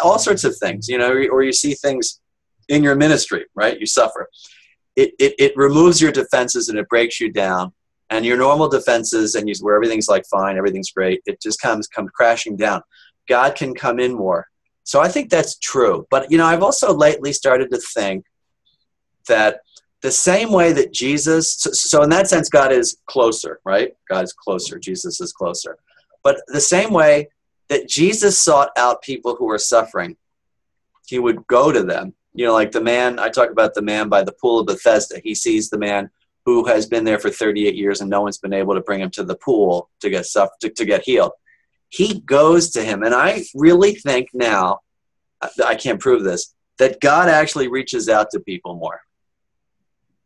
all sorts of things, or you see things in your ministry, right? You suffer. It removes your defenses and it breaks you down, and your normal defenses and where everything's like fine, everything's great, it just comes crashing down. God can come in more. So I think that's true. But I've also lately started to think that the same way that Jesus, so in that sense, God is closer, right? God is closer. Jesus is closer. But the same way that Jesus sought out people who were suffering, he would go to them. Like the man, I talk about the man by the pool of Bethesda. He sees the man who has been there for 38 years and no one's been able to bring him to the pool to get healed. He goes to him. And I really think now, I can't prove this, that God actually reaches out to people more.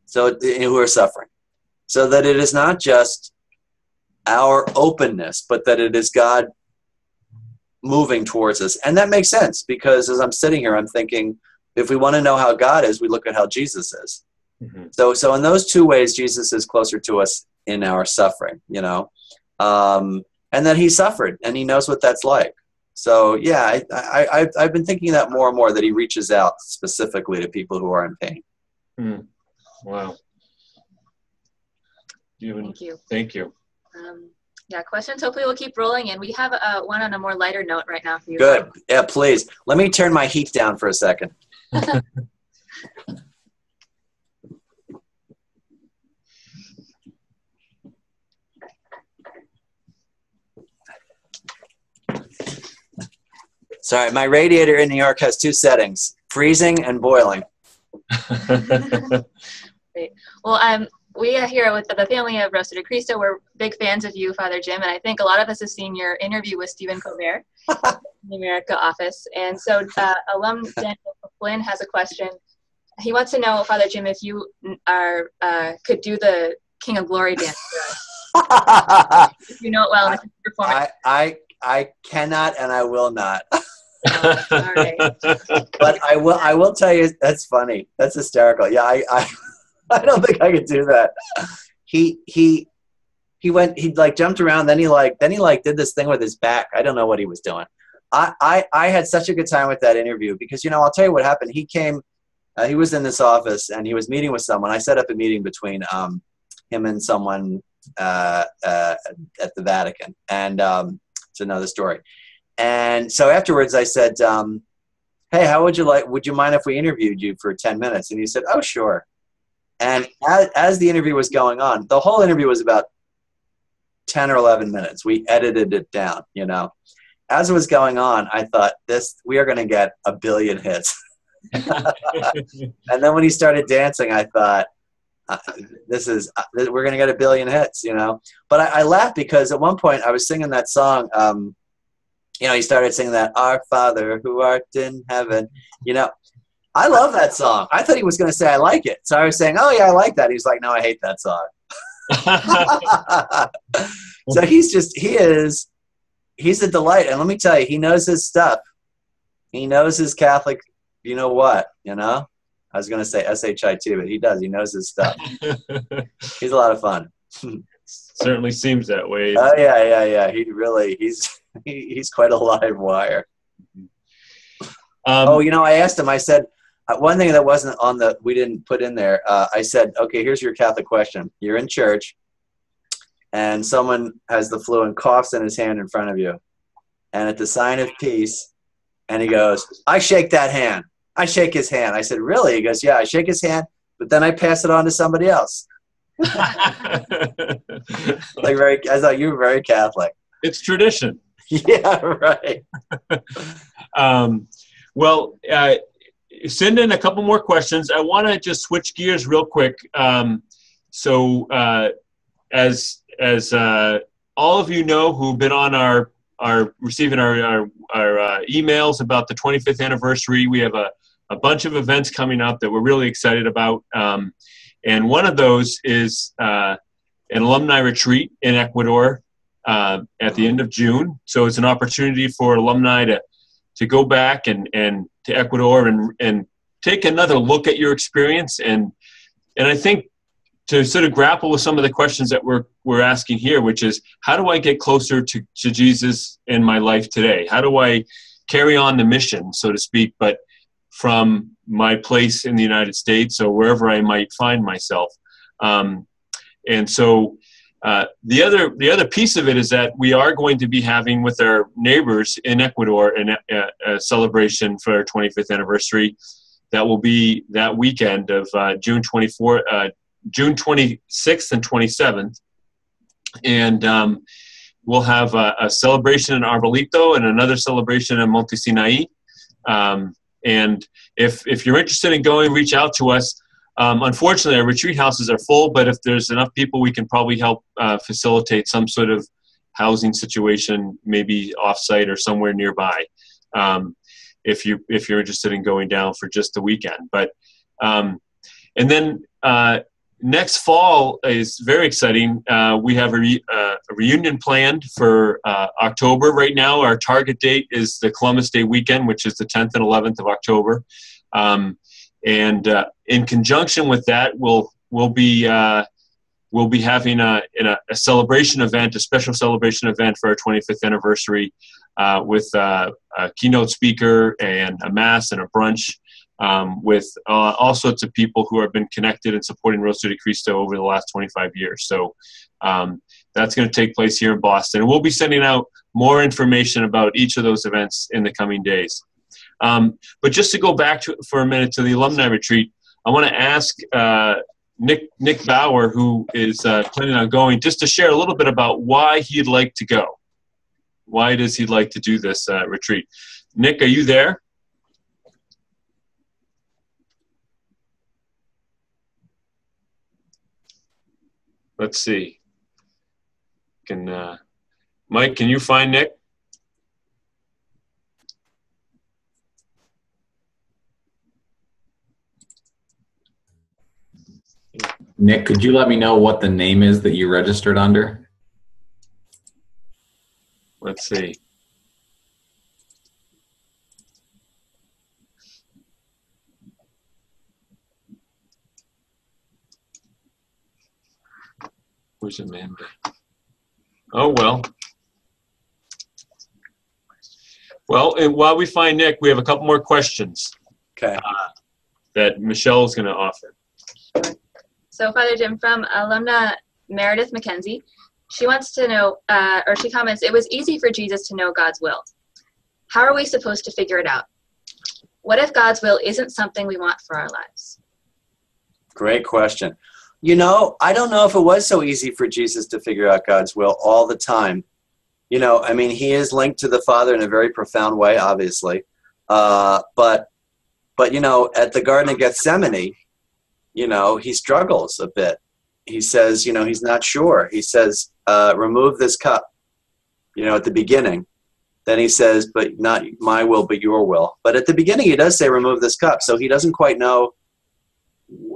So who are suffering. So that it is not just our openness, but that it is God moving towards us. And that makes sense, because as I'm sitting here, I'm thinking, if we want to know how God is, we look at how Jesus is. Mm-hmm. So in those two ways, Jesus is closer to us in our suffering, and that he suffered and he knows what that's like. So yeah, I've been thinking that more and more, that he reaches out specifically to people who are in pain. Mm. Wow. Thank you. Questions hopefully will keep rolling, and we have one on a more lighter note right now for you. Good. Yeah, please. Let me turn my heat down for a second. Sorry, my radiator in New York has two settings, freezing and boiling. Great. Well, we here with the family of Rostro Cristo, we're big fans of you, Father Jim, and I think a lot of us have seen your interview with Stephen Colbert in the America office. And so alum Daniel Flynn has a question. He wants to know, Father Jim, if you could do the King of Glory dance for us. You know it well, and perform it. I cannot and I will not. Oh, all right. But I will tell you, that's funny. That's hysterical. Yeah, I don't think I could do that. He like jumped around, then he did this thing with his back. I don't know what he was doing. I had such a good time with that interview because, I'll tell you what happened. He came, he was in this office and he was meeting with someone. I set up a meeting between him and someone at the Vatican, and it's another story. And so afterwards I said, hey, would you mind if we interviewed you for 10 minutes? And he said, oh, sure. And as the interview was going on, the whole interview was about 10 or 11 minutes. We edited it down, As it was going on, I thought, we are going to get 1 billion hits. And then when he started dancing, I thought, we're going to get 1 billion hits, But I laughed because at one point I was singing that song, he started singing that, Our Father who art in heaven, I love that song. I thought he was going to say, I like it. So I was saying, oh yeah, I like that. He's like, no, I hate that song. So he's a delight. And let me tell you, he knows his stuff. He knows his Catholic, you know what, I was going to say S-H-I-T, but he does. He knows his stuff. He's a lot of fun. Certainly seems that way. Oh yeah. He's quite a live wire. I asked him, I said, one thing that wasn't we didn't put in there, I said, okay, here's your Catholic question. You're in church and someone has the flu and coughs in his hand in front of you. And at the sign of peace, and he goes, I shake that hand. I shake his hand. I said, really? He goes, yeah, I shake his hand, but then I pass it on to somebody else. I thought you were very Catholic. It's tradition. Yeah, right. Send in a couple more questions. I want to just switch gears real quick. As all of you know who've been on our receiving our emails about the 25th anniversary, we have a bunch of events coming up that we're really excited about. And one of those is an Alumni Retreat in Ecuador at the end of June. So it's an opportunity for alumni to go back and to Ecuador and take another look at your experience. And I think to sort of grapple with some of the questions that we're asking here, which is, how do I get closer to Jesus in my life today? How do I carry on the mission, so to speak, but from my place in the United States or wherever I might find myself? And so the other piece of it is that we are going to be having with our neighbors in Ecuador a celebration for our 25th anniversary that will be that weekend of June 26th and 27th. And we'll have a celebration in Arbolito and another celebration in Monte Sinai. And if you're interested in going, reach out to us. Unfortunately, our retreat houses are full, but if there's enough people, we can probably help facilitate some sort of housing situation, maybe offsite or somewhere nearby, if you're interested in going down for just the weekend. But and then next fall is very exciting. We have a reunion planned for October. Right now, our target date is the Columbus Day weekend, which is the 10th and 11th of October. And in conjunction with that, we'll be having a celebration event, a special celebration event for our 25th anniversary, with a keynote speaker and a mass and a brunch, with all sorts of people who have been connected and supporting Rostro de Cristo over the last 25 years. So that's going to take place here in Boston. And we'll be sending out more information about each of those events in the coming days. But just to go back for a minute to the Alumni Retreat, I want to ask Nick Bauer, who is planning on going, just to share a little bit about why he'd like to go. Why does he like to do this retreat? Nick, are you there? Let's see. Mike, can you find Nick? Nick, could you let me know what the name is that you registered under? Let's see. Where's Amanda? Oh, well. Well, and while we find Nick, we have a couple more questions. Okay. That Michelle is going to offer. So, Father Jim, from alumna Meredith McKenzie, she wants to know, or she comments, it was easy for Jesus to know God's will. How are we supposed to figure it out? What if God's will isn't something we want for our lives? Great question. You know, I don't know if it was so easy for Jesus to figure out God's will all the time. You know, I mean, he is linked to the Father in a very profound way, obviously. But you know, at the Garden of Gethsemane, you know, he struggles a bit. He says, you know, he's not sure. He says, remove this cup, you know, at the beginning. Then he says, but not my will, but your will. But at the beginning, he does say, remove this cup. So he doesn't quite know,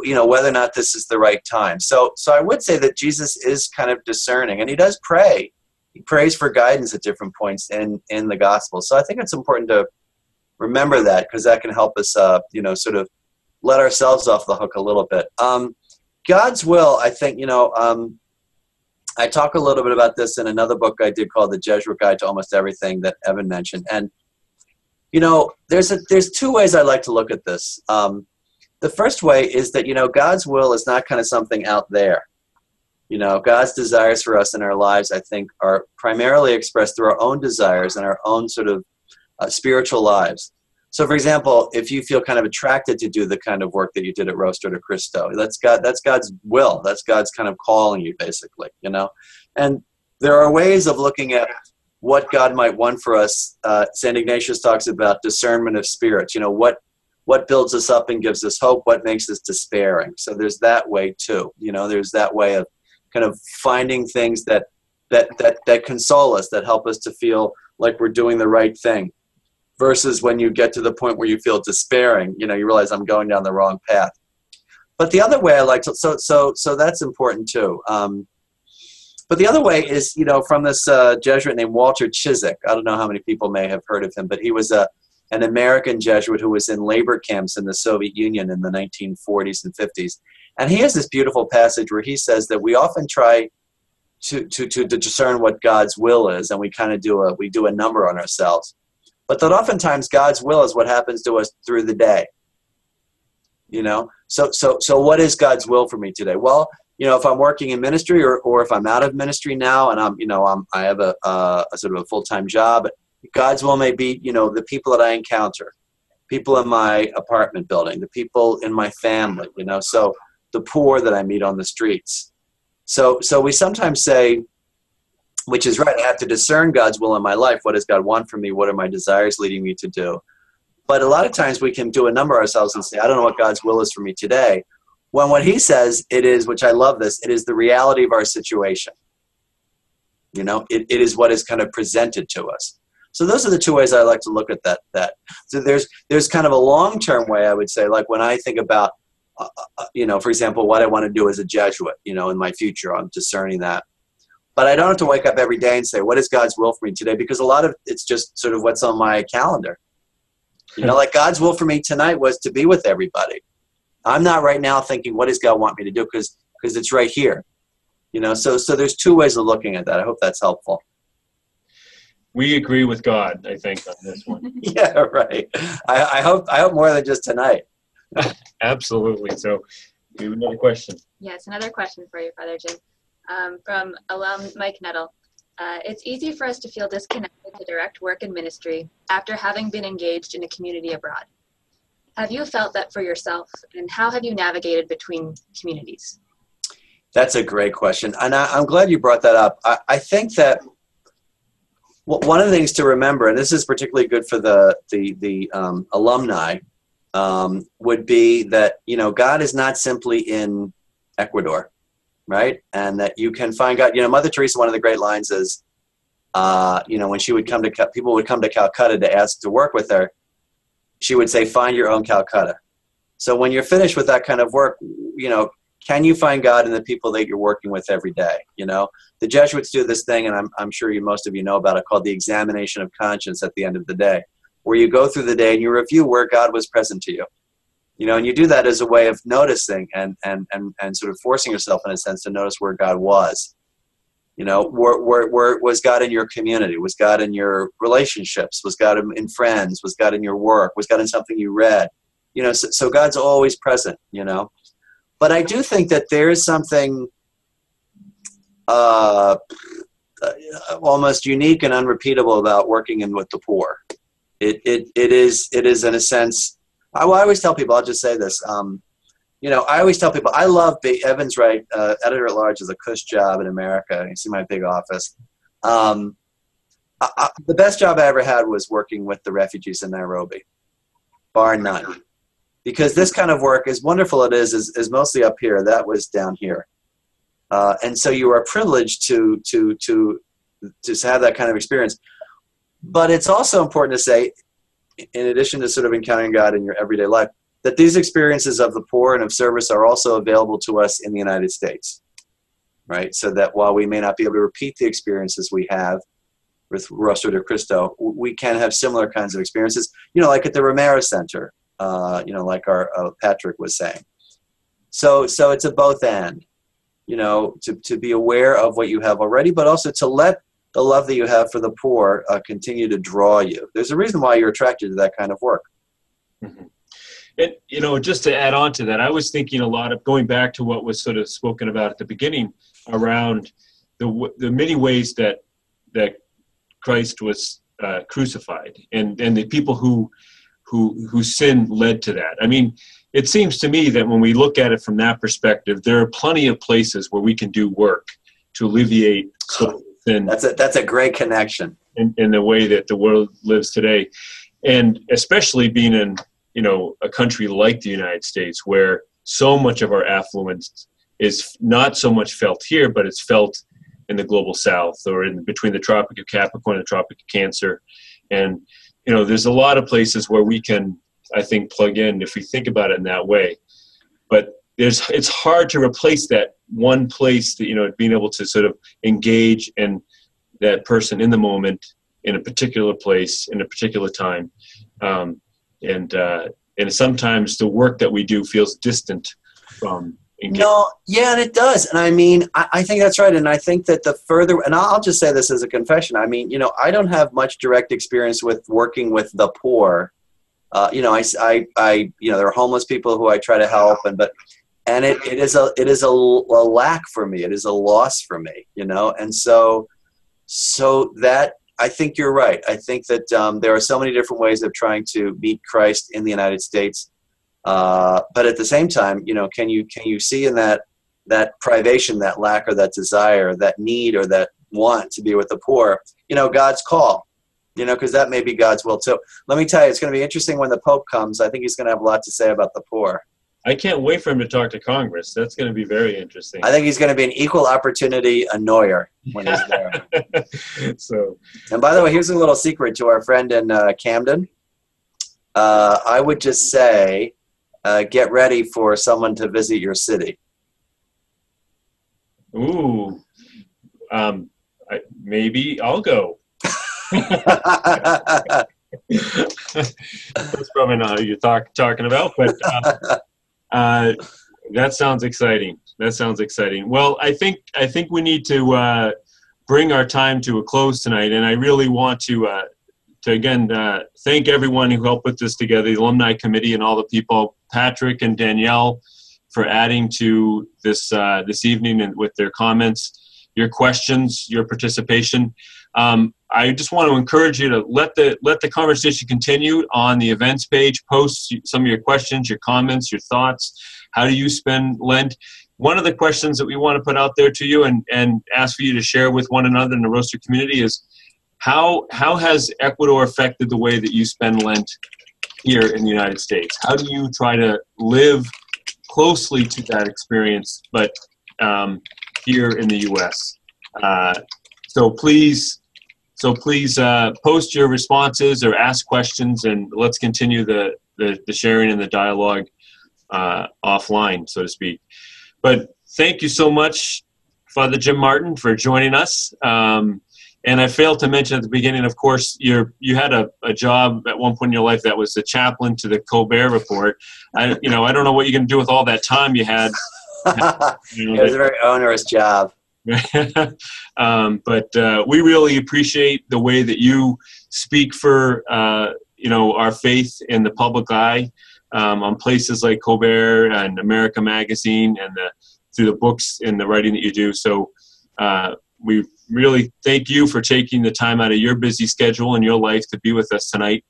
you know, whether or not this is the right time. So I would say that Jesus is kind of discerning, and he does pray. He prays for guidance at different points in the gospel. So I think it's important to remember that, because that can help us, you know, sort of let ourselves off the hook a little bit. God's will, I think, you know, I talk a little bit about this in another book I did called The Jesuit Guide to Almost Everything that Evan mentioned. And, you know, there's two ways I like to look at this. The first way is that, you know, God's will is not kind of something out there. You know, God's desires for us in our lives, I think, are primarily expressed through our own desires and our own sort of spiritual lives. So, for example, if you feel kind of attracted to do the kind of work that you did at Rostro to Cristo, that's God's will. That's God's kind of calling you, basically, you know. And there are ways of looking at what God might want for us. St. Ignatius talks about discernment of spirits. You know, what builds us up and gives us hope, what makes us despairing. So there's that way too. You know, there's that way of kind of finding things that console us, that help us to feel like we're doing the right thing. Versus when you get to the point where you feel despairing, you know, you realize I'm going down the wrong path. But the other way I like to, so that's important too. But the other way is, you know, from this Jesuit named Walter Chiswick. I don't know how many people may have heard of him, but he was an American Jesuit who was in labor camps in the Soviet Union in the 1940s and 50s. And he has this beautiful passage where he says that we often try to discern what God's will is, and we kind of do a number on ourselves. But that oftentimes God's will is what happens to us through the day. You know, so what is God's will for me today? Well, you know, if I'm working in ministry or if I'm out of ministry now and I have a sort of a full-time job, God's will may be, you know, the people that I encounter, people in my apartment building, the people in my family, you know, so the poor that I meet on the streets. So we sometimes say, which is right, I have to discern God's will in my life. What does God want from me? What are my desires leading me to do? But a lot of times we can do a number ourselves and say, I don't know what God's will is for me today. When what he says it is, which I love this, it is the reality of our situation. You know, it is what is kind of presented to us. So those are the two ways I like to look at that. So there's kind of a long-term way, I would say, like when I think about, you know, for example, what I want to do as a Jesuit, you know, in my future, I'm discerning that. But I don't have to wake up every day and say, what is God's will for me today? Because a lot of it's just sort of what's on my calendar. You know, like God's will for me tonight was to be with everybody. I'm not right now thinking, what does God want me to do? Because it's right here. You know, so there's two ways of looking at that. I hope that's helpful. We agree with God, I think, on this one. Yeah, right. I hope more than just tonight. Absolutely. So we have another question. Yes, another question for you, Father Jim. From alum Mike Nettle. It's easy for us to feel disconnected to direct work and ministry after having been engaged in a community abroad. Have you felt that for yourself, and how have you navigated between communities? That's a great question, and I'm glad you brought that up. I think that one of the things to remember, and this is particularly good for the alumni, would be that, you know, God is not simply in Ecuador. Right? And that you can find God. You know, Mother Teresa, one of the great lines is, you know, when she would people would come to Calcutta to ask to work with her, she would say, find your own Calcutta. So when you're finished with that kind of work, you know, can you find God in the people that you're working with every day? You know, the Jesuits do this thing, and I'm sure most of you know about it, called the examination of conscience at the end of the day, where you go through the day and you review where God was present to you. And you do that as a way of noticing and sort of forcing yourself, in a sense, to notice where God was. Where was God in your community? Was God in your relationships? Was God in friends? Was God in your work? Was God in something you read? So God's always present, But I do think that there is something almost unique and unrepeatable about working with the poor. It is in a sense. I always tell people. I'll just say this. I always tell people I love Evan's right. Editor at large is a cush job in America. You see my big office. The best job I ever had was working with the refugees in Nairobi, bar none. Because this kind of work, as wonderful it is mostly up here. That was down here. And so you are privileged to have that kind of experience. But it's also important to say, in addition to sort of encountering God in your everyday life, that these experiences of the poor and of service are also available to us in the United States, right? So that while we may not be able to repeat the experiences we have with Rostro de Cristo, we can have similar kinds of experiences, like at the Romero Center, like our Patrick was saying. So it's a both and. To be aware of what you have already, but also to let the love that you have for the poor continue to draw you. There's a reason why you're attracted to that kind of work. Mm-hmm. And, just to add on to that, I was thinking a lot of going back to what was sort of spoken about at the beginning around the many ways that Christ was crucified and the people whose sin led to that. I mean, it seems to me that when we look at it from that perspective, there are plenty of places where we can do work to alleviate sin. That's a great connection in the way that the world lives today, and especially being in a country like the United States, where so much of our affluence is not so much felt here, but it's felt in the global South or in between the Tropic of Capricorn and the Tropic of Cancer, and there's a lot of places where we can, I think, plug in if we think about it in that way. But it's hard to replace that one place that, being able to sort of engage in that person in the moment, in a particular place, in a particular time. And sometimes the work that we do feels distant from engagement. No, yeah, and it does. And I mean, I think that's right. And I think that the further, and I'll just say this as a confession. I mean, I don't have much direct experience with working with the poor. I there are homeless people who I try to help, and it is a lack for me. It is a loss for me, and so that, I think you're right. I think that there are so many different ways of trying to meet Christ in the United States, but at the same time, can you see in that privation, that lack, or that desire, that need, or that want to be with the poor, God's call, because that may be God's will too. Let me tell you, it's going to be interesting when the Pope comes. I think he's going to have a lot to say about the poor. I can't wait for him to talk to Congress. That's going to be very interesting. I think he's going to be an equal opportunity annoyer when he's there. And by the way, here's a little secret to our friend in Camden. I would just say, get ready for someone to visit your city. Ooh, maybe I'll go. That's probably not who you're talking about, but that sounds exciting. Well, I think we need to bring our time to a close tonight, and I really want to again thank everyone who helped put this together, the alumni committee and all the people, Patrick and Danielle, for adding to this this evening and with their comments, your questions, your participation. I just want to encourage you to let the conversation continue on the events page. Post some of your questions, your comments, your thoughts. How do you spend Lent? One of the questions that we want to put out there to you and ask for you to share with one another in the Rostro community is, how has Ecuador affected the way that you spend Lent here in the United States? How do you try to live closely to that experience, but here in the U.S.? So please post your responses or ask questions, and let's continue the sharing and the dialogue offline, so to speak. But thank you so much, Father Jim Martin, for joining us. And I failed to mention at the beginning, of course, you had a job at one point in your life that was the chaplain to the Colbert Report. I don't know what you're going to do with all that time you had. It was a very onerous job. But we really appreciate the way that you speak for our faith in the public eye on places like Colbert and America Magazine and through the books and the writing that you do. So we really thank you for taking the time out of your busy schedule and your life to be with us tonight.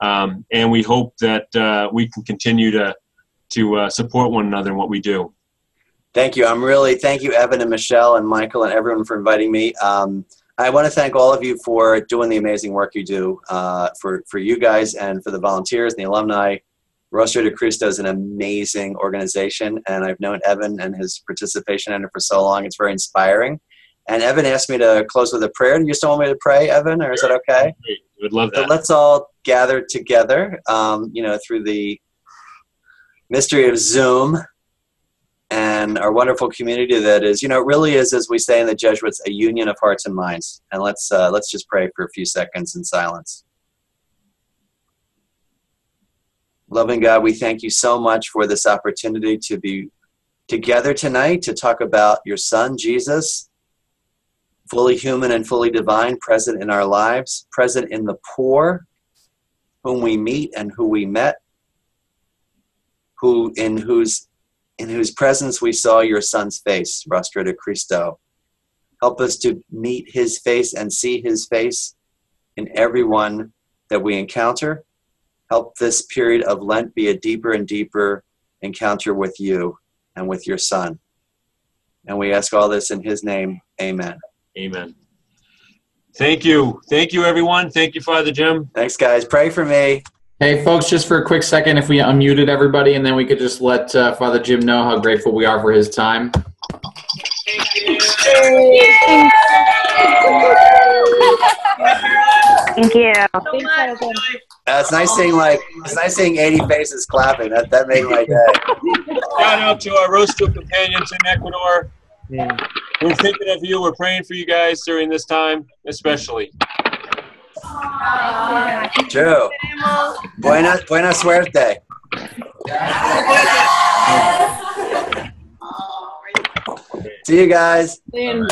And we hope that we can continue to support one another in what we do. Thank you. Thank you, Evan and Michelle and Michael and everyone for inviting me. I want to thank all of you for doing the amazing work you do for you guys and for the volunteers and the alumni. Rostro de Cristo is an amazing organization, and I've known Evan and his participation in it for so long. It's very inspiring. And Evan asked me to close with a prayer. Do you still want me to pray, Evan, or is that okay? We would love that. So let's all gather together, through the mystery of Zoom and our wonderful community that is, really is, as we say in the Jesuits, a union of hearts and minds. And let's just pray for a few seconds in silence. Loving God, we thank you so much for this opportunity to be together tonight to talk about your Son, Jesus, fully human and fully divine, present in our lives, present in the poor, whom we meet and who we met, in whose presence we saw your Son's face, Rostro de Cristo. Help us to meet his face and see his face in everyone that we encounter. Help this period of Lent be a deeper and deeper encounter with you and with your Son. And we ask all this in his name. Amen. Amen. Thank you. Thank you, everyone. Thank you, Father Jim. Thanks, guys. Pray for me. Hey, folks, just for a quick second, if we unmuted everybody, and then we could just let Father Jim know how grateful we are for his time. Thank you. It's nice seeing 80 faces clapping. That made my day. Shout out to our Rostro companions in Ecuador. Yeah. We're thinking of you. We're praying for you guys during this time, especially. True. Buena suerte. See you guys. Bye.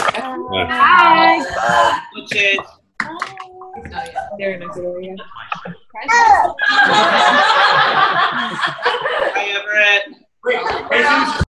Bye. They're in Ecuador, yeah.